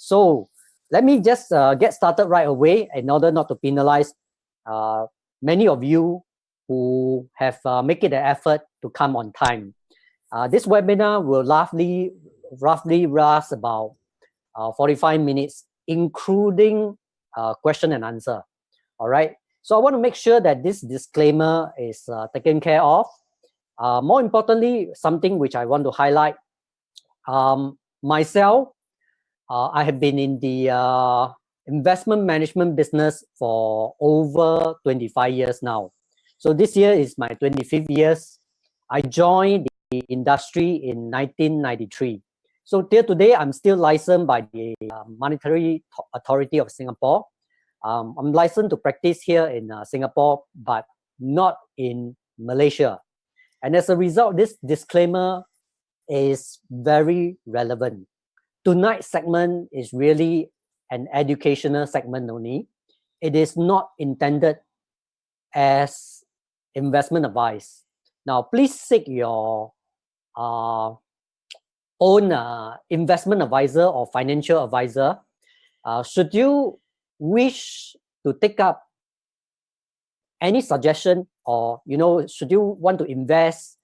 So let me just get started right away in order not to penalize many of you who have make it an effort to come on time. This webinar will roughly last about 45 minutes, including question and answer. All right. So I want to make sure that this disclaimer is taken care of. More importantly, something which I want to highlight, myself, I have been in the investment management business for over 25 years now. So this year is my 25th years. I joined the industry in 1993. So till today, I'm still licensed by the Monetary Authority of Singapore. I'm licensed to practice here in Singapore, but not in Malaysia. And as a result, this disclaimer is very relevant. Tonight's segment is really an educational segment only. It is not intended as investment advice. Now, please seek your own investment advisor or financial advisor. Should you wish to take up any suggestion, or should you want to invest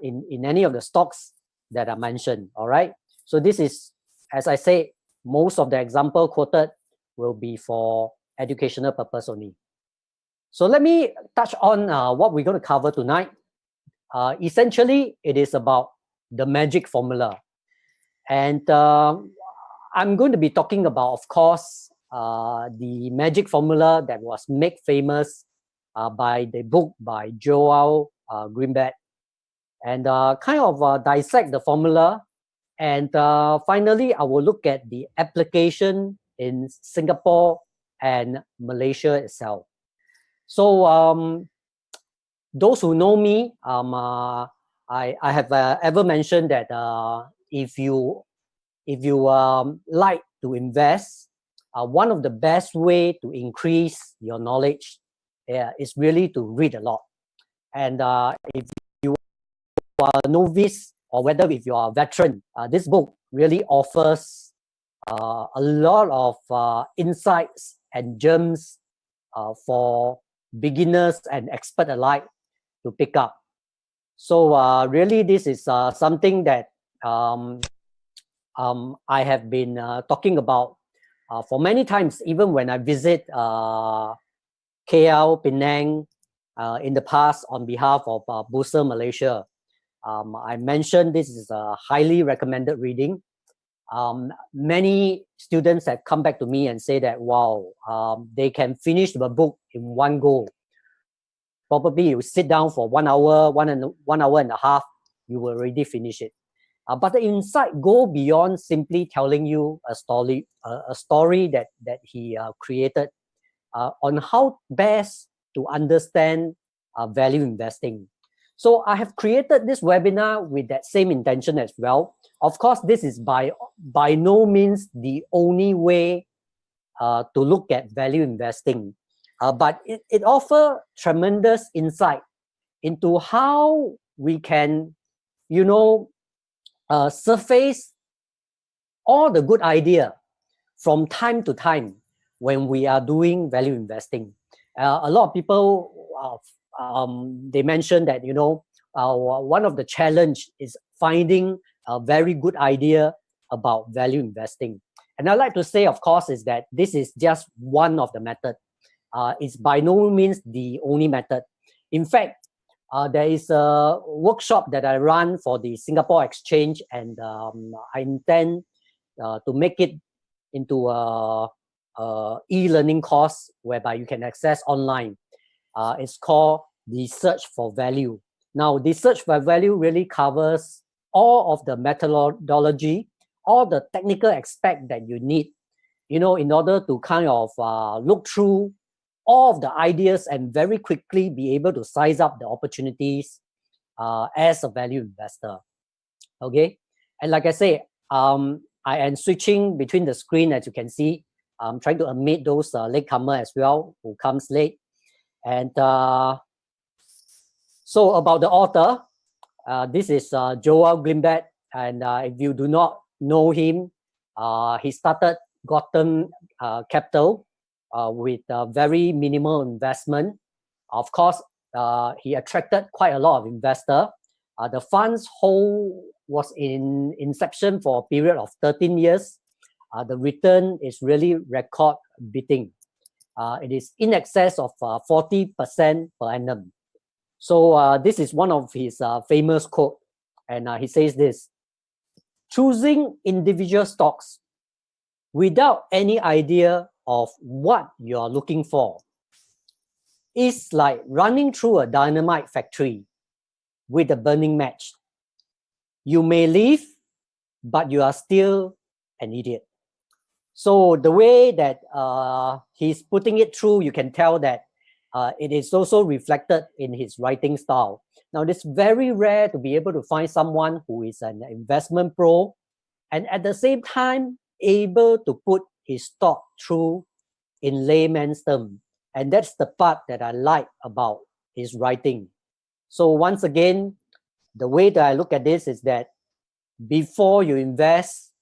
in any of the stocks that I mentioned, all right? So this is, as I say, most of the example quoted will be for educational purpose only. So let me touch on what we're going to cover tonight. Essentially, it is about the magic formula. And I'm going to be talking about, of course, the magic formula that was made famous by the book by Joel Greenblatt, and kind of dissect the formula. And finally, I will look at the application in Singapore and Malaysia itself. So those who know me, I have ever mentioned that if you like to invest, one of the best way to increase your knowledge is really to read a lot. And if you are a novice, or whether if you are a veteran, this book really offers a lot of insights and gems for beginners and expert alike to pick up. So really, this is something that I have been talking about for many times, even when I visit KL, Penang in the past on behalf of Bursa Malaysia. I mentioned this is a highly recommended reading. Many students have come back to me and say that, wow, they can finish the book in one go. Probably you sit down for 1 hour, one hour and a half, you will already finish it. But the insight go beyond simply telling you a story that he created on how best to understand value investing. So I have created this webinar with that same intention as well. Of course, this is by no means the only way to look at value investing, but it offers tremendous insight into how we can, surface all the good idea from time to time when we are doing value investing. A lot of people they mentioned that one of the challenge is finding a very good idea about value investing. And I like to say, of course, is that this is just one of the method. It's by no means the only method. In fact, there is a workshop that I run for the Singapore Exchange, and I intend to make it into a e-learning course whereby you can access online. It's called the Search for Value. Now, the Search for Value really covers all of the methodology, all the technical aspect that you need, in order to kind of look through all of the ideas and very quickly be able to size up the opportunities as a value investor. Okay, and like I say, I am switching between the screen, as you can see. I'm trying to admit those latecomer as well who comes late. And so about the author, this is Joel Greenblatt, and if you do not know him, He started Gotham Capital with very minimal investment. Of course, he attracted quite a lot of investors. The fund's hold was in inception for a period of 13 years. The return is really record beating. It is in excess of 40% per annum. So this is one of his famous quote, and he says this: choosing individual stocks without any idea of what you are looking for is like running through a dynamite factory with a burning match. You may leave, but you are still an idiot. So the way that he's putting it through, you can tell that it is also reflected in his writing style. Now, it's very rare to be able to find someone who is an investment pro and at the same time able to put his thought through in layman's terms. And that's the part that I like about his writing. So once again, the way that I look at this is that before you invest,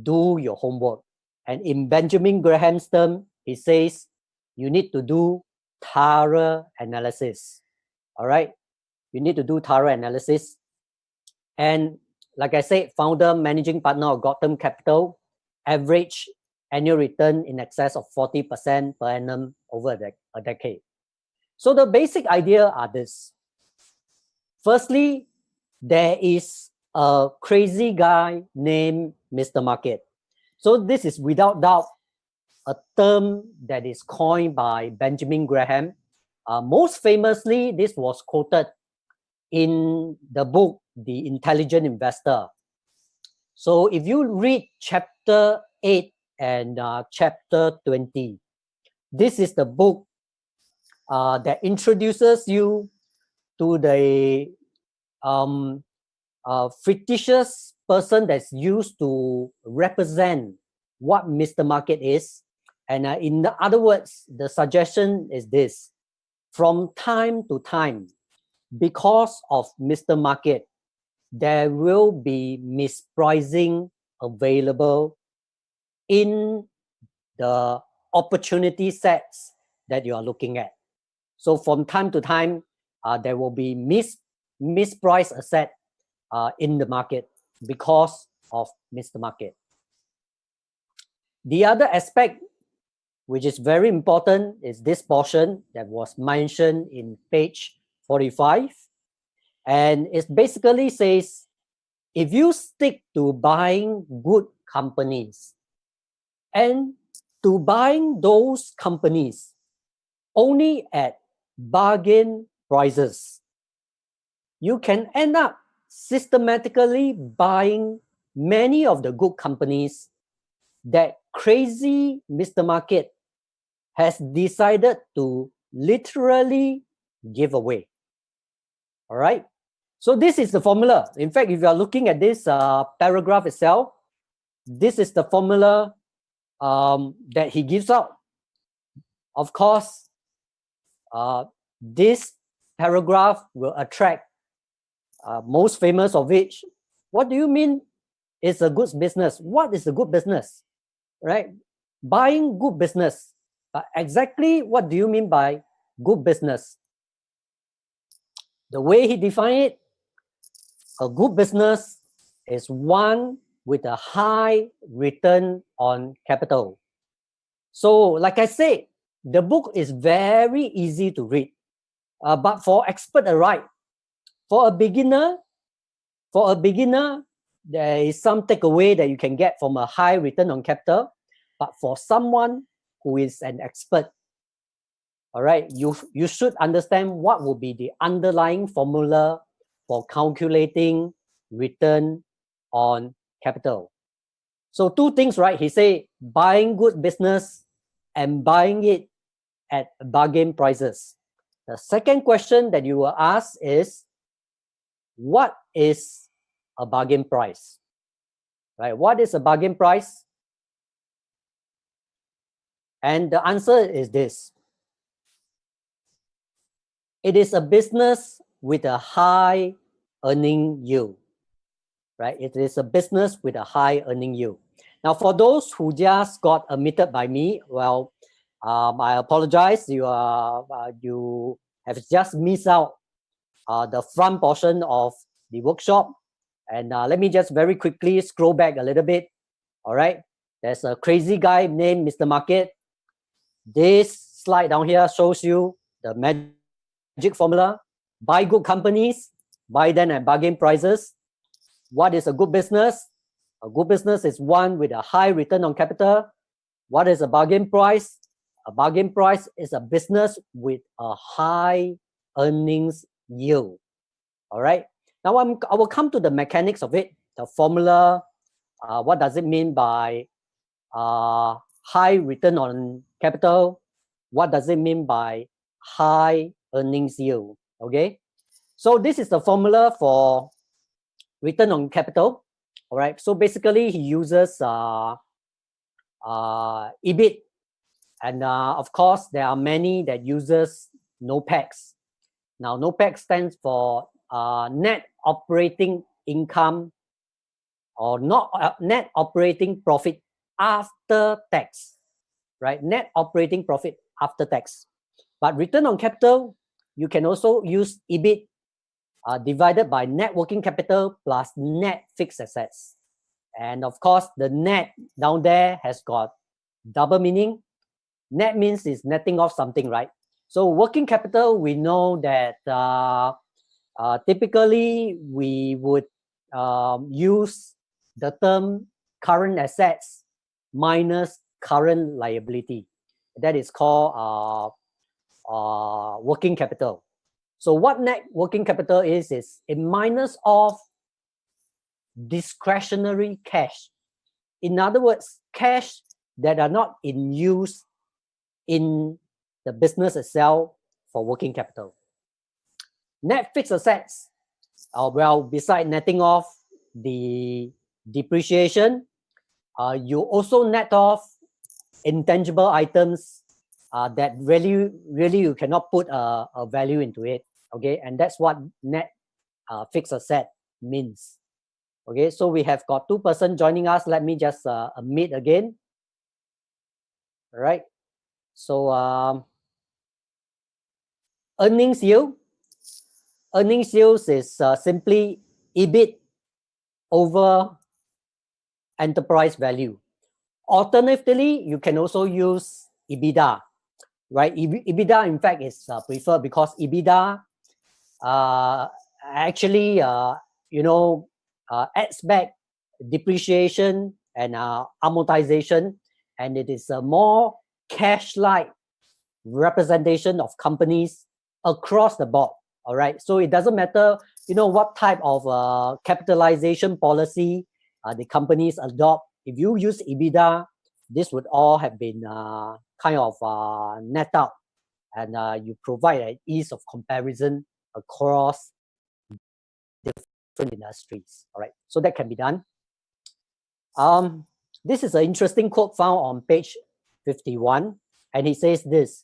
do your homework. And in Benjamin Graham's term, he says you need to do thorough analysis. All right? You need to do thorough analysis. And like I said, founder, managing partner of Gotham Capital, average annual return in excess of 40% per annum over a decade. So the basic idea are this. Firstly, there is a crazy guy named Mr. Market. So this is without doubt a term that is coined by Benjamin Graham. Most famously, this was quoted in the book, The Intelligent Investor. So if you read chapter 8 and chapter 20, this is the book that introduces you to the fictitious person that's used to represent what Mr. Market is. And in other words, the suggestion is this: from time to time, because of Mr. Market, there will be mispricing available in the opportunity sets that you are looking at. So from time to time, there will be mispriced asset in the market because of Mr. Market. The other aspect, which is very important, is this portion that was mentioned in page 45. And it basically says, if you stick to buying good companies and to buying those companies only at bargain prices, you can end up systematically buying many of the good companies that crazy Mr. Market has decided to literally give away. All right. So this is the formula. In fact, if you are looking at this paragraph itself, this is the formula that he gives out. Of course, this paragraph will attract most famous of which. What do you mean is a good business? What is a good business? Right? Buying good business. But exactly what do you mean by good business? The way he defined it, a good business is one with a high return on capital. So, like I said, the book is very easy to read. But for expert alike, for a beginner, there is some takeaway that you can get from a high return on capital. But for someone who is an expert, all right, you should understand what will be the underlying formula for calculating return on capital. So two things, right? He say buying good business and buying it at bargain prices. The second question that you will ask is, what is a bargain price? Right? What is a bargain price? And the answer is this. It is a business with a high earning yield. Right? It is a business with a high earning yield. Now, for those who just got admitted by me, well, I apologize. You have just missed out the front portion of the workshop. And let me just very quickly scroll back a little bit. All right. There's a crazy guy named Mr. Market. This slide down here shows you the magic formula. Buy good companies, buy them at bargain prices. What is a good business? A good business is one with a high return on capital. What is a bargain price? A bargain price is a business with a high earnings yield. All right. Now I will come to the mechanics of it, the formula. What does it mean by high return on capital? What does it mean by high earnings yield? Okay. So this is the formula for return on capital. All right. So basically, he uses EBIT, and of course, there are many that uses NOPAX. Now, NOPAX stands for net operating income, or not net operating profit after tax, right? Net operating profit after tax. But return on capital, you can also use EBIT divided by net working capital plus net fixed assets. And of course, the net down there has got double meaning. Net means is netting off something, right? So working capital, we know that typically we would use the term current assets minus current liability. That is called working capital. So what net working capital is a minus of discretionary cash. In other words, cash that are not in use in the business itself for working capital. Net fixed assets, well, beside netting off the depreciation, you also net off intangible items that really you cannot put a value into it. Okay, and that's what net fixed asset means. Okay, so we have got two persons joining us. Let me just admit again. All right. So earnings yield. Earnings yield is simply EBIT over enterprise value. Alternatively, you can also use EBITDA, right? EBITDA, in fact, is preferred because EBITDA actually, adds back depreciation and amortization, and it is a more cash-like representation of companies across the board. All right, so it doesn't matter, what type of capitalization policy the companies adopt. If you use EBITDA, this would all have been kind of net out, and you provide an ease of comparison across different industries. All right, so that can be done. This is an interesting quote found on page 51, and he says this: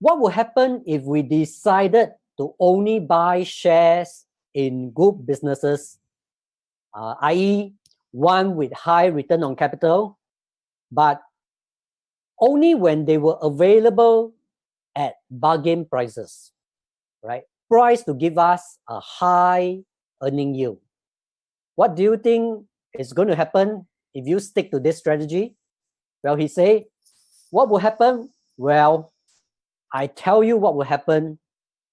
what would happen if we decided to only buy shares in good businesses, i.e. one with high return on capital, but only when they were available at bargain prices, right? Price to give us a high earning yield. What do you think is going to happen if you stick to this strategy? Well, he say, what will happen? Well, I tell you what will happen.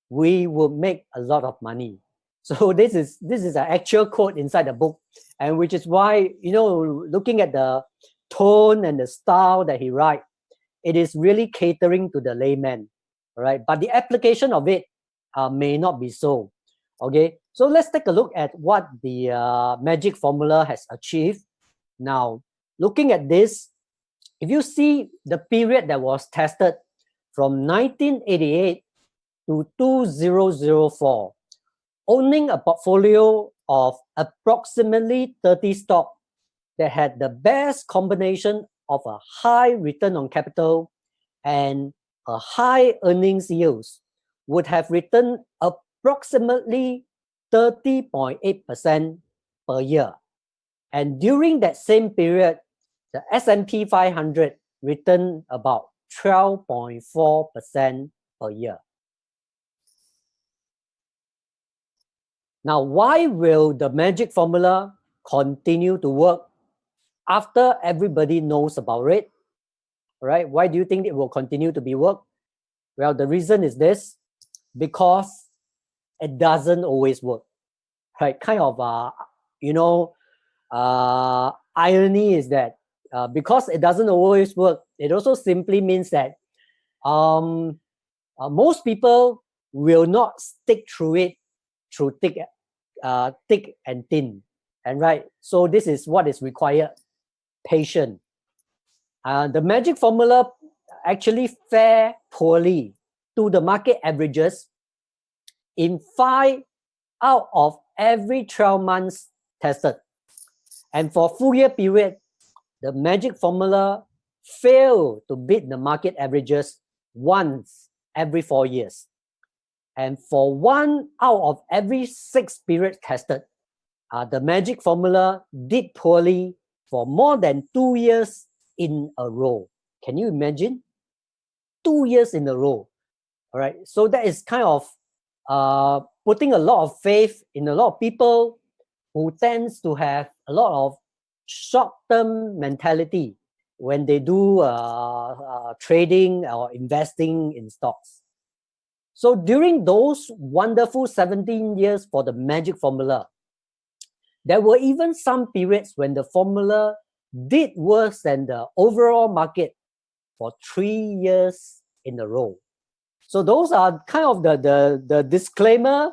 We will make a lot of money. So this is an actual quote inside the book, and which is why, looking at the tone and the style that he write, it is really catering to the layman, right? But the application of it may not be so. Okay, so let's take a look at what the magic formula has achieved. Now, looking at this, if you see the period that was tested from 1988 to 2004, owning a portfolio of approximately 30 stocks that had the best combination of a high return on capital and a high earnings yields would have returned approximately 30.8% per year. And during that same period, the S&P 500 returned about 12.4% per year. Now, why will the magic formula continue to work after everybody knows about it? Right? Why do you think it will continue to be work? Well, the reason is this: because it doesn't always work. Right? Kind of, irony is that because it doesn't always work, it also simply means that most people will not stick through it through thick and thin. And right, so this is what is required: patience. The magic formula actually fare poorly to the market averages in 5 out of every 12 months tested. And for full year period, the magic formula failed to beat the market averages once every 4 years. And for 1 out of every 6 periods tested, the magic formula did poorly for more than 2 years in a row. Can you imagine? 2 years in a row. All right. So that is kind of putting a lot of faith in a lot of people who tends to have a lot of short-term mentality when they do trading or investing in stocks. So during those wonderful 17 years for the magic formula, there were even some periods when the formula did worse than the overall market for 3 years in a row. So those are kind of the disclaimer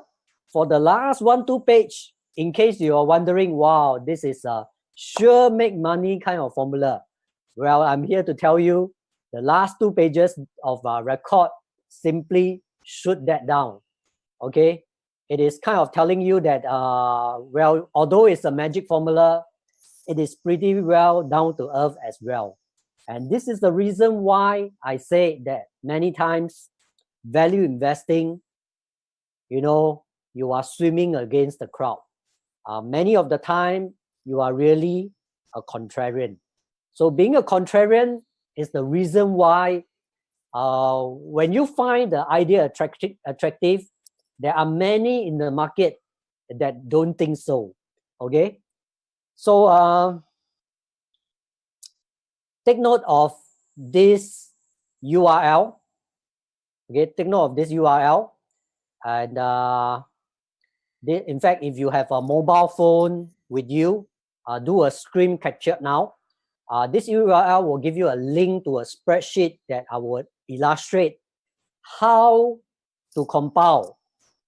for the last 1-2 page, in case you are wondering, wow, this is a sure make money kind of formula. Well, I'm here to tell you the last 2 pages of our record simply shoot that down. Okay, it is kind of telling you that well, although it's a magic formula, it is pretty well down to earth as well. And this is the reason why I say that many times value investing, you are swimming against the crowd. Many of the time you are really a contrarian. So being a contrarian is the reason why when you find the idea attractive, there are many in the market that don't think so. Okay, so take note of this URL. Okay, take note of this URL, and in fact, if you have a mobile phone with you, do a screen capture now. This URL will give you a link to a spreadsheet that I would illustrate how to compile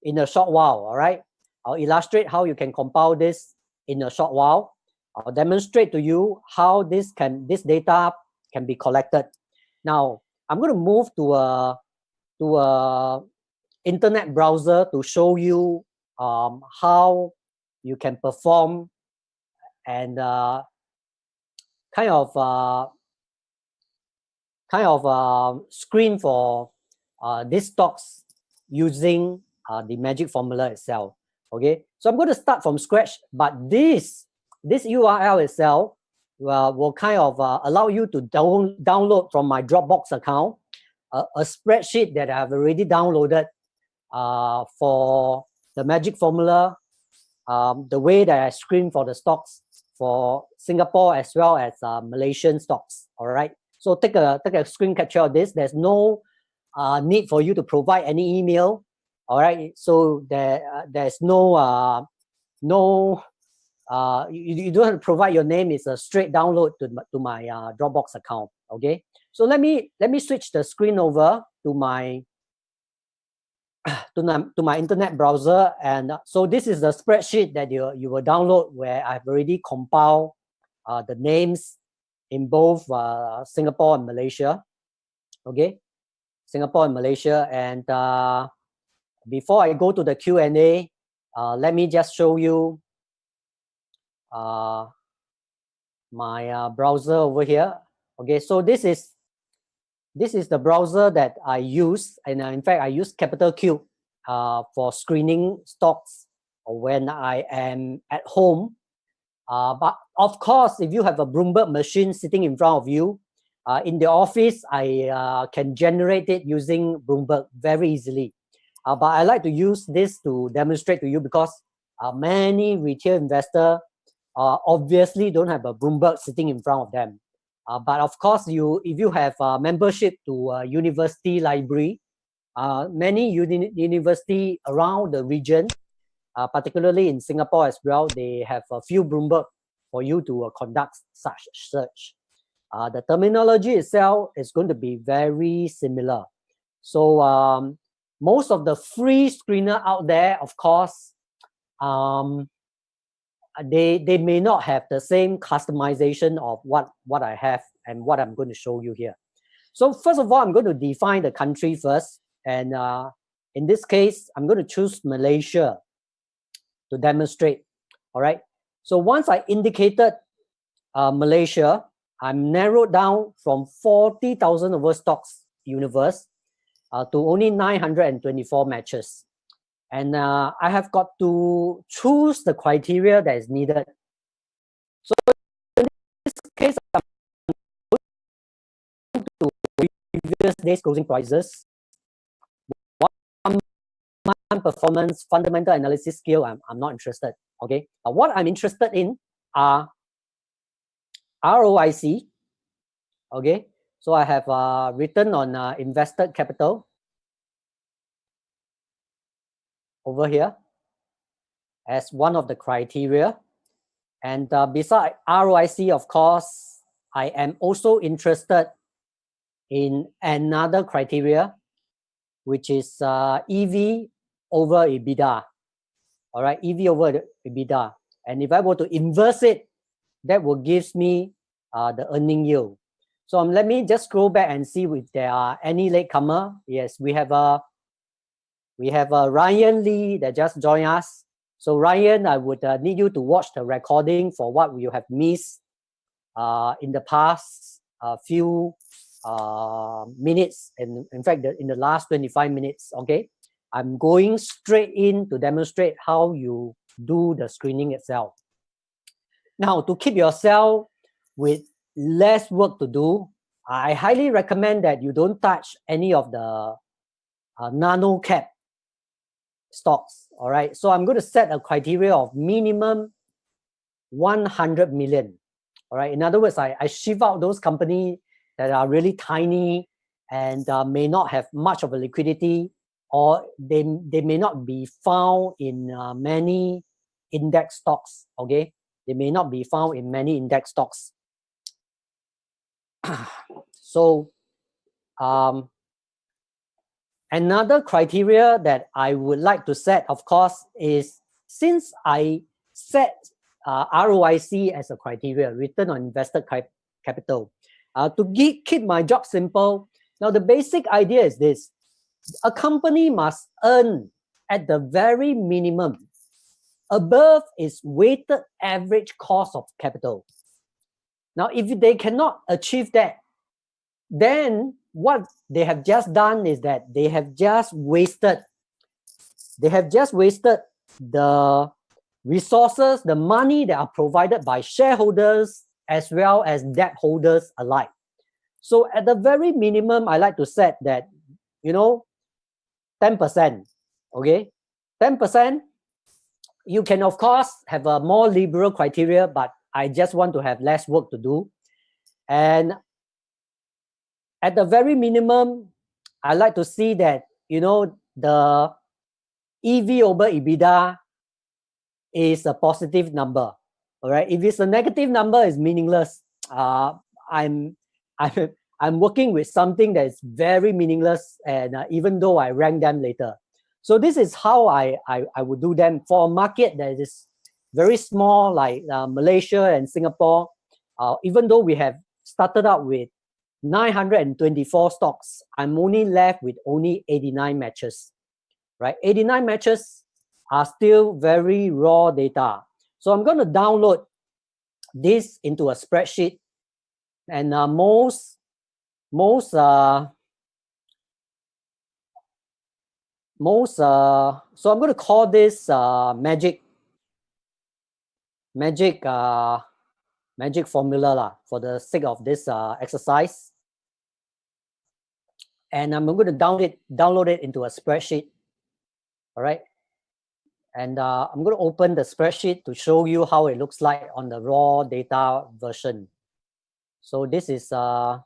in a short while. All right, I'll illustrate how you can compile this in a short while. I'll demonstrate to you how this data can be collected. Now, I'm going to move to a internet browser to show you how you can perform and kind of screen for these stocks using the magic formula itself. Okay, so I'm going to start from scratch, but this URL itself will kind of allow you to download from my Dropbox account a spreadsheet that I've already downloaded for the magic formula, the way that I screen for the stocks for Singapore as well as Malaysian stocks. All right, so take a screen capture of this. There's no need for you to provide any email. All right, so there's no you don't have to provide your name. It's a straight download to my Dropbox account. Okay, so let me switch the screen over to my internet browser, and so this is the spreadsheet that you will download, where I've already compiled the names in both Singapore and Malaysia. Okay, Singapore and Malaysia. And before I go to the Q&A, let me just show you my browser over here. Okay, so this is the browser that I use, and in fact I use Capital Cube for screening stocks when I am at home But of course, if you have a Bloomberg machine sitting in front of you, in the office, I can generate it using Bloomberg very easily. But I like to use this to demonstrate to you because many retail investors obviously don't have a Bloomberg sitting in front of them. But of course, if you have a membership to a university library, many university around the region, particularly in Singapore as well, they have a few Bloomberg for you to conduct such search. The terminology itself is going to be very similar. So most of the free screener out there, of course, they may not have the same customization of what I have and what I'm going to show you here. So first of all, I'm going to define the country first. And in this case, I'm going to choose Malaysia to demonstrate. All right. So once I indicated Malaysia, I'm narrowed down from 40,000 over stocks universe to only 924 matches. And I have got to choose the criteria that is needed. So in this case, I'm going to previous day's closing prices, 1 month performance, fundamental analysis skill. I'm not interested. Okay. But what I'm interested in are ROIC. Okay. So I have return on invested capital over here as one of the criteria. And beside ROIC, of course, I am also interested in another criteria, which is EV over EBITDA. All right, EV over EBITDA. And if I were to inverse it, that will give me the earning yield. So let me just scroll back and see if there are any latecomer. Yes, we have Ryan Lee that just joined us. So Ryan, I would need you to watch the recording for what you have missed in the past few minutes, and in fact, in the last 25 minutes. Okay, I'm going straight in to demonstrate how you do the screening itself. Now, to keep yourself with less work to do, I highly recommend that you don't touch any of the nano cap stocks. All right, so I'm going to set a criteria of minimum 100 million. All right, in other words, I shift out those companies that are really tiny and may not have much of a liquidity, or they may not be found in many index stocks. Okay, they may not be found in many index stocks. So another criteria that I would like to set, of course, is since I set ROIC as a criteria, return on invested capital, to keep my job simple. Now, the basic idea is this: a company must earn at the very minimum above its weighted average cost of capital. Now, if they cannot achieve that, then what they have just done is that they have just wasted the resources, the money that are provided by shareholders as well as debt holders alike. So at the very minimum, I like to set that, 10%. Okay, 10%. You can, of course, have a more liberal criteria, but I just want to have less work to do. And at the very minimum, I like to see that, the EV over EBITDA is a positive number. All right. If it's a negative number, it's meaningless. I'm working with something that is very meaningless, and even though I rank them later. So this is how I would do them for a market that is very small, like Malaysia and Singapore. Even though we have started out with 924 stocks, I'm only left with only 89 matches, right? 89 matches are still very raw data. So I'm going to download this into a spreadsheet, and so I'm going to call this Magic magic formula lah, for the sake of this exercise. And I'm going to download it into a spreadsheet. All right. And I'm going to open the spreadsheet to show you how it looks like on the raw data version. So this is the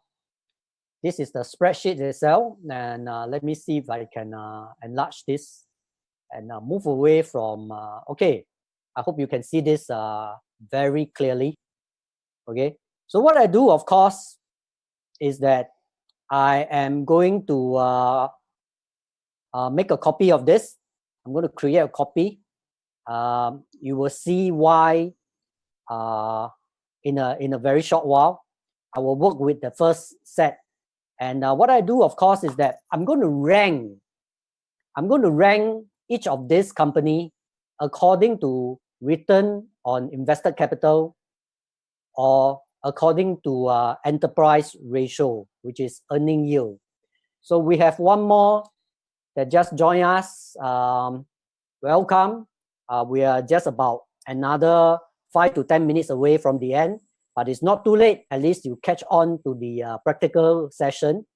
spreadsheet itself. And let me see if I can enlarge this and move away from, okay, I hope you can see this very clearly. Okay, so what I do, of course, is that I am going to make a copy of this. I'm going to create a copy. You will see why in a very short while. I will work with the first set. And what I do, of course, is that I'm going to rank each of this company according to return on invested capital or according to enterprise ratio, which is earning yield. So we have one more that just joined us. Welcome. We are just about another 5 to 10 minutes away from the end, but it's not too late. At least you catch on to the practical session.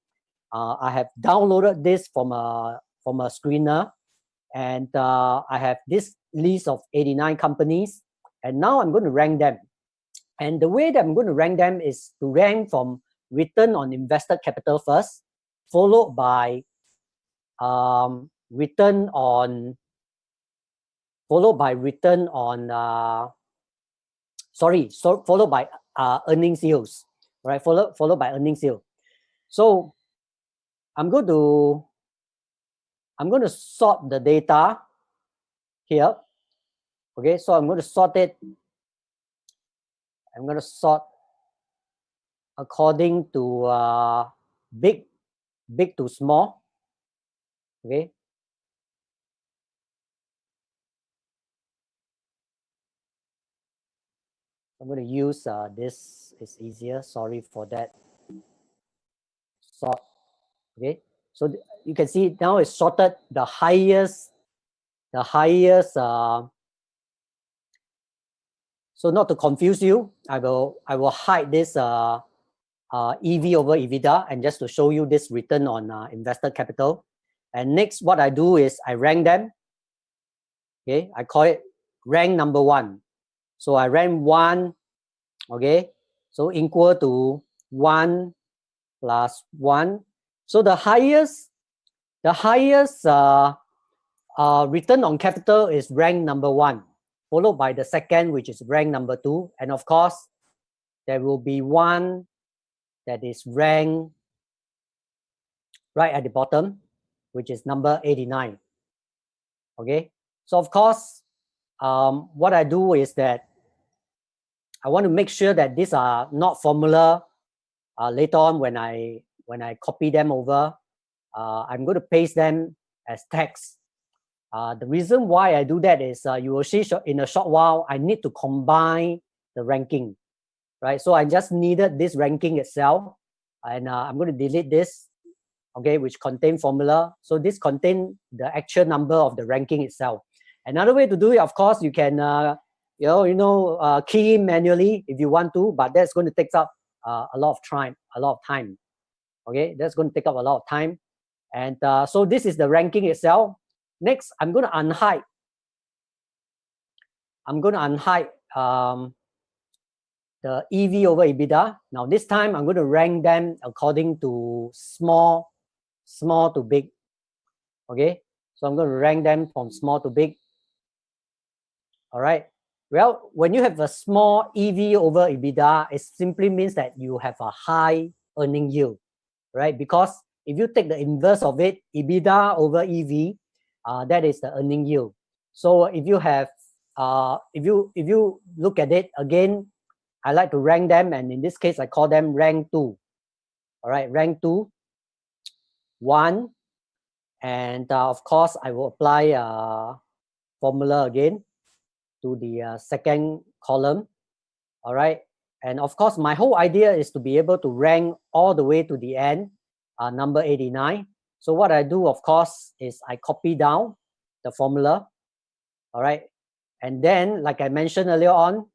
I have downloaded this from a screener, and I have this list of 89 companies, and now I'm going to rank them. And the way that I'm going to rank them is to rank from return on invested capital first, followed by return on earnings yields, right? Followed by earnings yield. So I'm going to sort the data here. Okay, so I'm going to sort it. I'm going to sort according to big to small. Okay. I'm going to use this. It's easier. Sorry for that. Sort. Okay. So you can see now it's sorted the highest. So not to confuse you, I will hide this EV over EBITDA, and just to show you this return on invested capital. And next, what I do is I rank them. Okay, I call it rank number 1. So I rank 1. Okay, so equal to 1 plus 1. So the highest return on capital is rank number 1, followed by the second, which is rank number 2. And of course, there will be one that is ranked right at the bottom, which is number 89. Okay, so of course, what I do is that I want to make sure that these are not formula. Later on, when I copy them over, I'm going to paste them as text. The reason why I do that is you will see in a short while, I need to combine the ranking, right? So I just needed this ranking itself, and I'm going to delete this, okay, which contain formula. So this contain the actual number of the ranking itself. Another way to do it, of course, you can key in manually if you want to, but that's going to take up a lot of time. Okay, that's going to take up a lot of time. And so this is the ranking itself. Next, I'm going to unhide. The EV over EBITDA. Now this time I'm going to rank them according to small to big. Okay, so I'm going to rank them from small to big. All right. Well, when you have a small EV over EBITDA, it simply means that you have a high earning yield, right? Because if you take the inverse of it, EBITDA over EV, that is the earning yield. So if you have, if you look at it again, I like to rank them, and in this case, I call them rank 2. All right, rank 2, 1, and of course, I will apply formula again to the second column. All right, and of course, my whole idea is to be able to rank all the way to the end, number 89. So what I do, of course, is I copy down the formula. All right, and then, like I mentioned earlier on,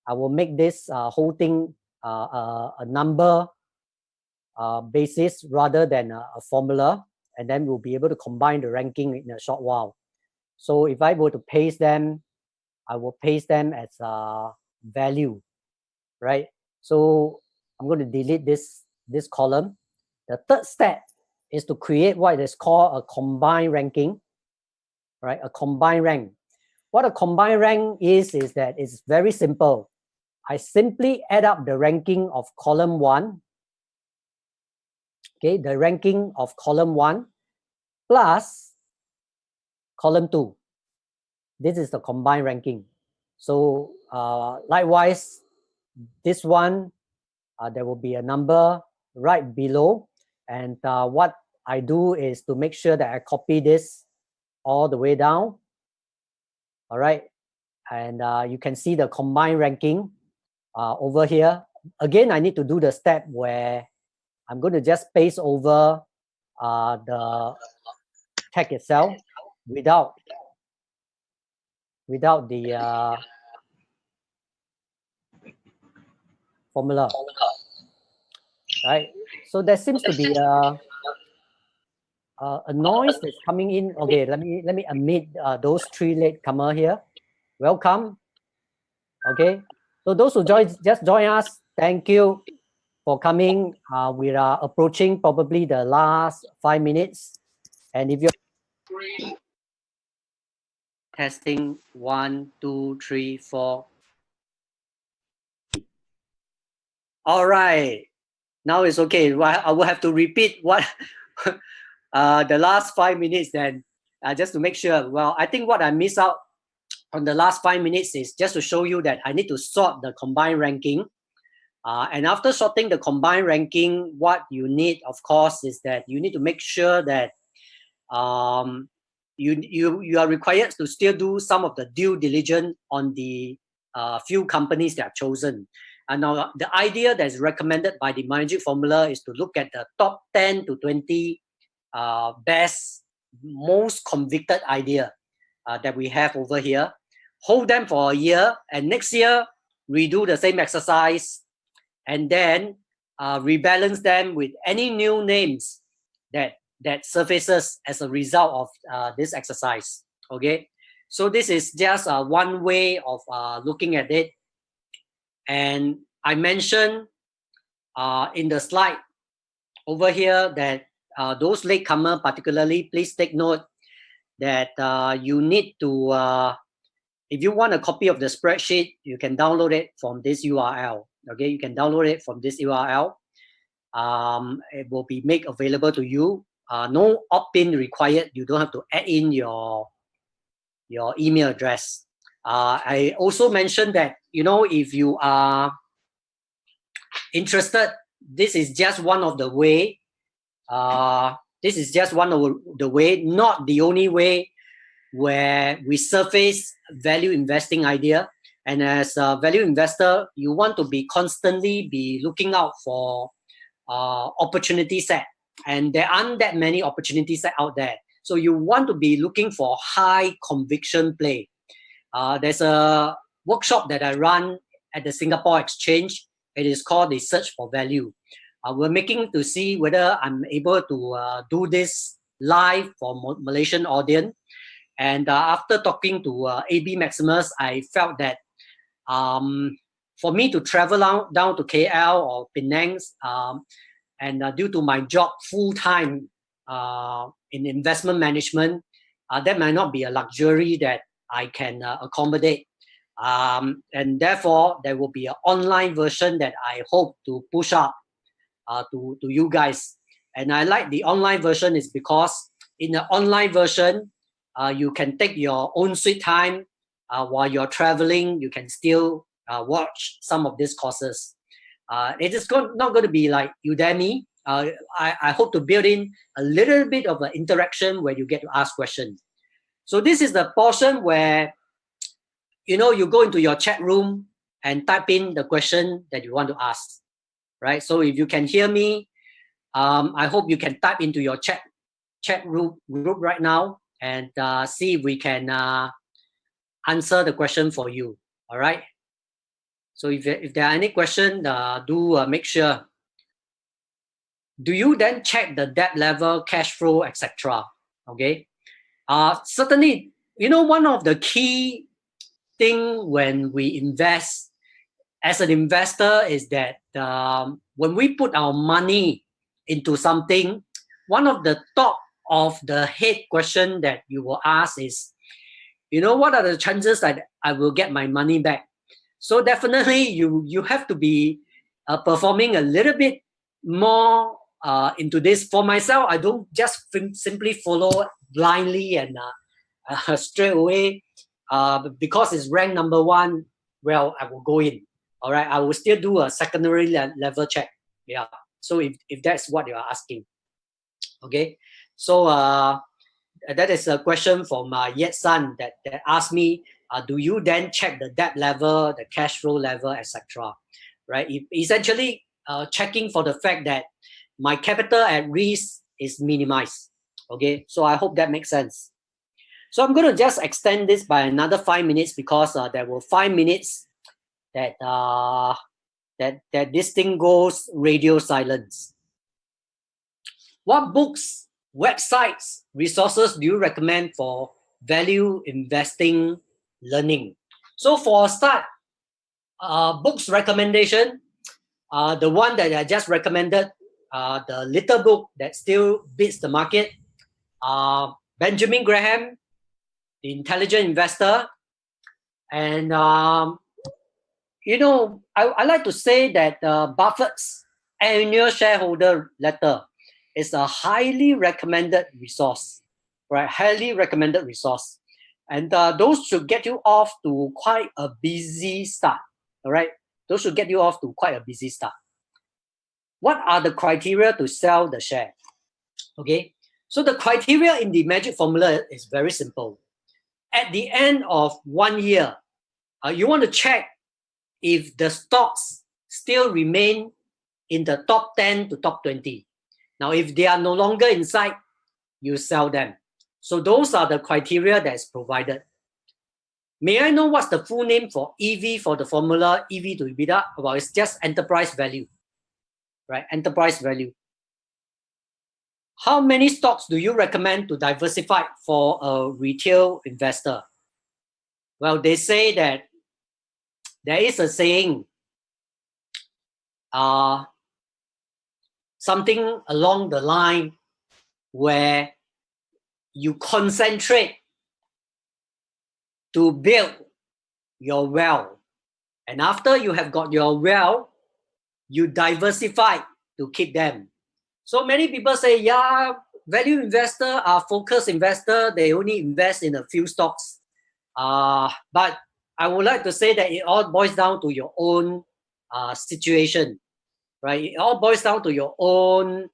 I will make this whole thing a number basis rather than a formula, and then we'll be able to combine the ranking in a short while. So if I were to paste them, I will paste them as value, right? So I'm going to delete this column. The third step is to create what is called a combined ranking, right? A combined rank. What a combined rank is that it's very simple. I simply add up the ranking of column 1, okay, the ranking of column 1 plus column 2. This is the combined ranking. So likewise, this one, there will be a number right below. And what I do is to make sure that I copy this all the way down. All right. And you can see the combined ranking over here. Again, I need to do the step where I'm going to just paste over the tag itself without the formula, right? So there seems to be a noise that's coming in. Okay, let me admit those 3 latecomer here. Welcome. Okay, so those who just join us, thank you for coming. We are approaching probably the last 5 minutes, and if you're testing 1, 2, 3, 4. All right, now it's okay. I will have to repeat what the last 5 minutes then, just to make sure. Well, I think what I missed out on the last 5 minutes is just to show you that I need to sort the combined ranking. And after sorting the combined ranking, what you need, of course, is that you need to make sure that you are required to still do some of the due diligence on the few companies that are chosen. And now the idea that's recommended by the MagicFormula is to look at the top 10 to 20 best, most convicted idea that we have over here. Hold them for a year, and next year redo the same exercise, and then rebalance them with any new names that surfaces as a result of this exercise. Okay, so this is just one way of looking at it. And I mentioned in the slide over here that those latecomer particularly, please take note that you need to, if you want a copy of the spreadsheet, you can download it from this URL. Okay, you can download it from this URL. It will be made available to you. No opt-in required. You don't have to add in your email address. I also mentioned that, you know, if you are interested, this is just one of the way. This is just one of the way, not the only way, where we surface value investing idea. And as a value investor, you want to be constantly be looking out for opportunity set, and there aren't that many opportunity set out there. So you want to be looking for high conviction play. There's a workshop that I run at the Singapore Exchange. It is called the Search for Value. We're making to see whether I'm able to do this live for Malaysian audience. And after talking to AB Maximus, I felt that for me to travel down to KL or Penang, and due to my job full-time in investment management, that might not be a luxury that I can accommodate. And therefore, there will be an online version that I hope to push up to you guys. And I like the online version is because in the online version, you can take your own sweet time while you're traveling. You can still watch some of these courses. It is not going to be like Udemy. I hope to build in a little bit of an interaction where you get to ask questions. So this is the portion where, you know, you go into your chat room and type in the question that you want to ask, right? So if you can hear me, I hope you can type into your chat group right now and see if we can answer the question for you. All right. So if there are any questions, do make sure. Do you then check the debt level, cash flow, etc.? Okay. Certainly, you know, one of the key thing when we invest as an investor is that when we put our money into something, one of the top of the head question that you will ask is, you know, what are the chances that I will get my money back? So definitely you have to be performing a little bit more into this. For myself, I don't just simply follow blindly and straight away because it's ranked number one. Well, I will go in. All right, I will still do a secondary level check. Yeah. So if that's what you are asking, okay. So that is a question from Yet San that asked me, do you then check the debt level, the cash flow level, etc. Right? Essentially, checking for the fact that my capital at risk is minimized. Okay, so I hope that makes sense. So I'm going to just extend this by another 5 minutes because there were 5 minutes that that this thing goes radio silence. What books, websites, resources do you recommend for value investing learning? So for a start, books recommendation, the one that I just recommended, the little book that still beats the market, Benjamin Graham, The Intelligent Investor. And, you know, I like to say that Buffett's annual shareholder letter is a highly recommended resource, right? Highly recommended resource. And those should get you off to quite a busy start, all right? Those should get you off to quite a busy start. What are the criteria to sell the share? Okay, so the criteria in the magic formula is very simple. At the end of 1 year, you want to check if the stocks still remain in the top 10 to top 20. Now, if they are no longer inside, you sell them. So those are the criteria that is provided. May I know what's the full name for EV for the formula, EV to EBITDA? Well, it's just enterprise value, right? Enterprise value. How many stocks do you recommend to diversify for a retail investor? Well, they say that there is a saying, something along the line where you concentrate to build your wealth. And after you have got your wealth, you diversify to keep them. So many people say, yeah, value investor are focused investor. They only invest in a few stocks. But I would like to say that it all boils down to your own situation, right? It all boils down to your own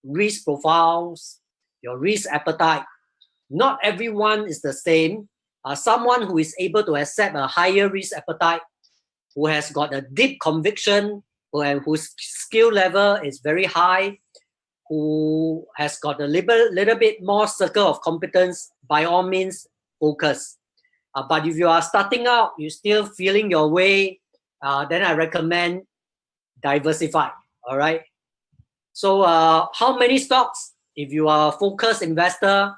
risk profiles, your risk appetite. Not everyone is the same. Someone who is able to accept a higher risk appetite, who has got a deep conviction, whose skill level is very high, who has got a little bit more circle of competence, by all means, focus. But if you are starting out, you're still feeling your way, then I recommend diversify, all right? So how many stocks? If you are a focused investor,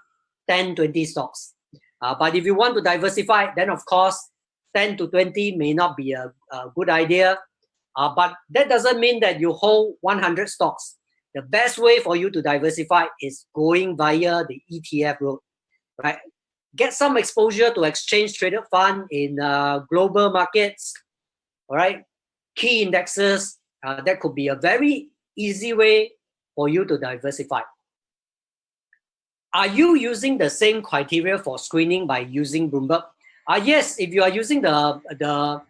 10, 20 stocks. But if you want to diversify, then of course, 10 to 20 may not be a good idea. But that doesn't mean that you hold 100 stocks. The best way for you to diversify is going via the ETF route, right? Get some exposure to exchange traded fund in global markets, all right? Key indexes, that could be a very easy way for you to diversify. Are you using the same criteria for screening by using Bloomberg? Yes, if you are using the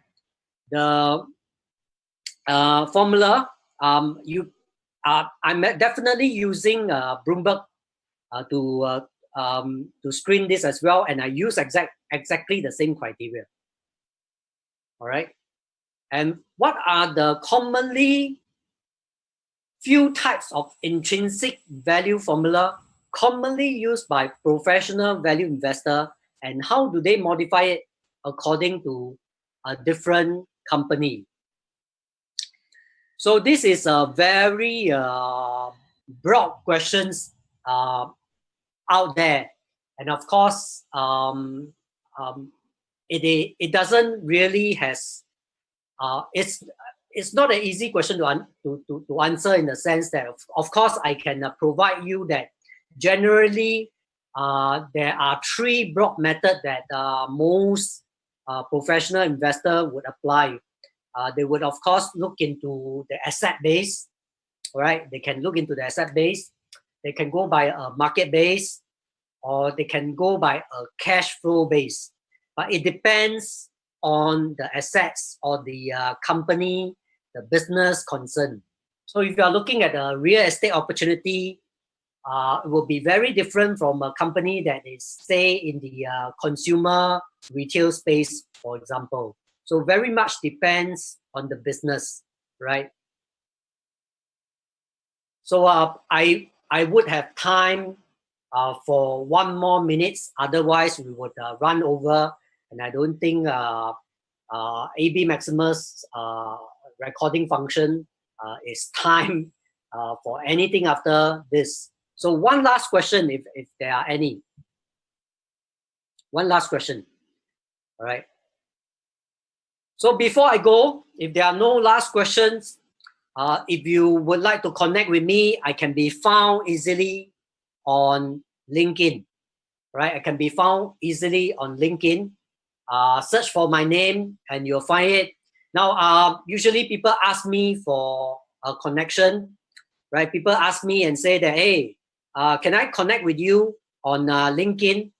formula, I'm definitely using Bloomberg to screen this as well, and I use exactly the same criteria. All right. And what are the commonly few types of intrinsic value formula commonly used by professional value investor, and how do they modify it according to different company. So this is a very broad questions out there, and of course it doesn't really has it's not an easy question to answer, in the sense that of course I can provide you that generally there are 3 broad methods that most professional investor would apply. They would of course look into the asset base. All right, they can look into the asset base. They can go by a market base, or they can go by a cash flow base. But it depends on the assets or the company, the business concern. So if you are looking at a real estate opportunity, it will be very different from a company that is, say, in the consumer retail space, for example. So very much depends on the business, right? So I would have time for 1 more minutes. Otherwise, we would run over, and I don't think AB Maximus recording function is time for anything after this. So one last question, if there are any. One last question. All right. So before I go, if there are no last questions, if you would like to connect with me, I can be found easily on LinkedIn. Right? I can be found easily on LinkedIn. Search for my name and you'll find it. Now, usually people ask me for a connection, right? People ask me and say that, hey, can I connect with you on LinkedIn?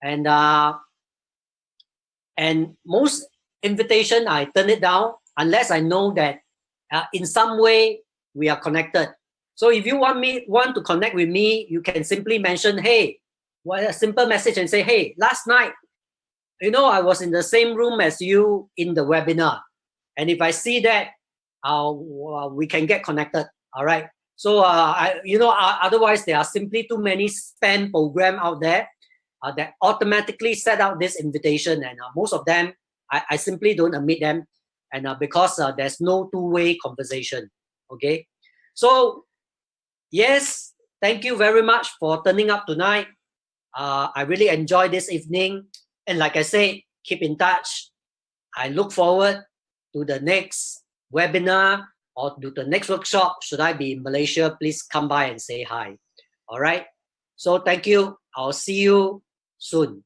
And most invitation, I turn it down unless I know that in some way we are connected. So if you want to connect with me, you can simply mention, hey, a simple message and say, hey, last night, you know, I was in the same room as you in the webinar. And if I see that, we can get connected. All right. So, otherwise there are simply too many spam program out there that automatically set out this invitation. And most of them, I simply don't admit them. And because there's no two-way conversation. Okay. So, yes, thank you very much for turning up tonight. I really enjoyed this evening. And like I said, keep in touch. I look forward to the next webinar or to the next workshop. Should I be in Malaysia, please come by and say hi. All right. So thank you. I'll see you soon.